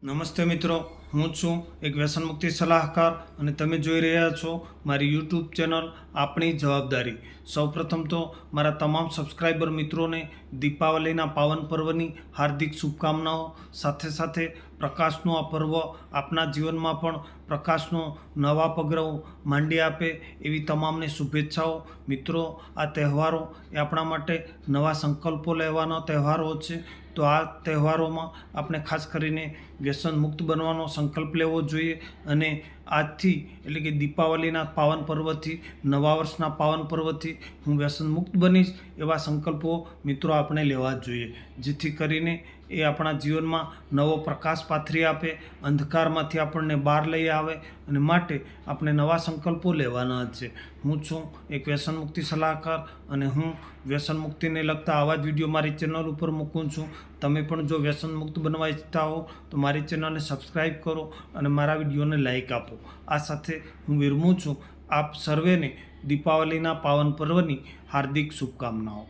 નમસ્તે મિત્રો, હું છું એક વ્યસન મુક્તિ સલાહકાર અને તમે જોઈ રહ્યા છો મારી યુટ્યુબ ચેનલ આપણી જવાબદારી. સૌપ્રથમ તો મારા તમામ સબસ્ક્રાઈબર મિત્રોને દીપાવલીના પાવન પર્વની હાર્દિક શુભકામનાઓ. સાથે સાથે પ્રકાશનું આ પર્વ આપના જીવનમાં પણ પ્રકાશનો નવા પગરવ માંડી આપે એવી તમામને શુભેચ્છાઓ. મિત્રો, આ તહેવારો એ આપણા માટે નવા સંકલ્પો લેવાના તહેવારો છે. તો આ તહેવારોમાં આપણે ખાસ કરીને વ્યસન મુક્ત બનવાનો સંકલ્પ લેવો જોઈએ અને આજથી એટલે કે દીપાવલીના પાવન પર્વથી, નવા વર્ષના પાવન પર્વથી હું વ્યસન મુક્ત બનીશ એવા સંકલ્પો મિત્રો આપણે લેવા જ જોઈએ, જેથી કરીને એ આપણા જીવનમાં નવો પ્રકાશ પાથરી આપે, અંધકારમાંથી આપણને બહાર લઈ આવે અને માટે આપણે નવા સંકલ્પો લેવાના જ છે. હું છું એક વ્યસન મુક્તિ સલાહકાર અને હું વ્યસન મુક્તિને લગતા આવા જ વિડીયો મારી ચેનલ ઉપર મૂકું છું. તમે પણ જો વ્યસન મુક્ત બનવા ઈચ્છતા હો તો મારી ચેનલને સબસ્ક્રાઈબ કરો અને મારા વિડીયોને લાઈક આપો. આ સાથે હું વિરમું છું. આપ સર્વેને દીપાવલીના પાવન પર્વની હાર્દિક શુભકામનાઓ.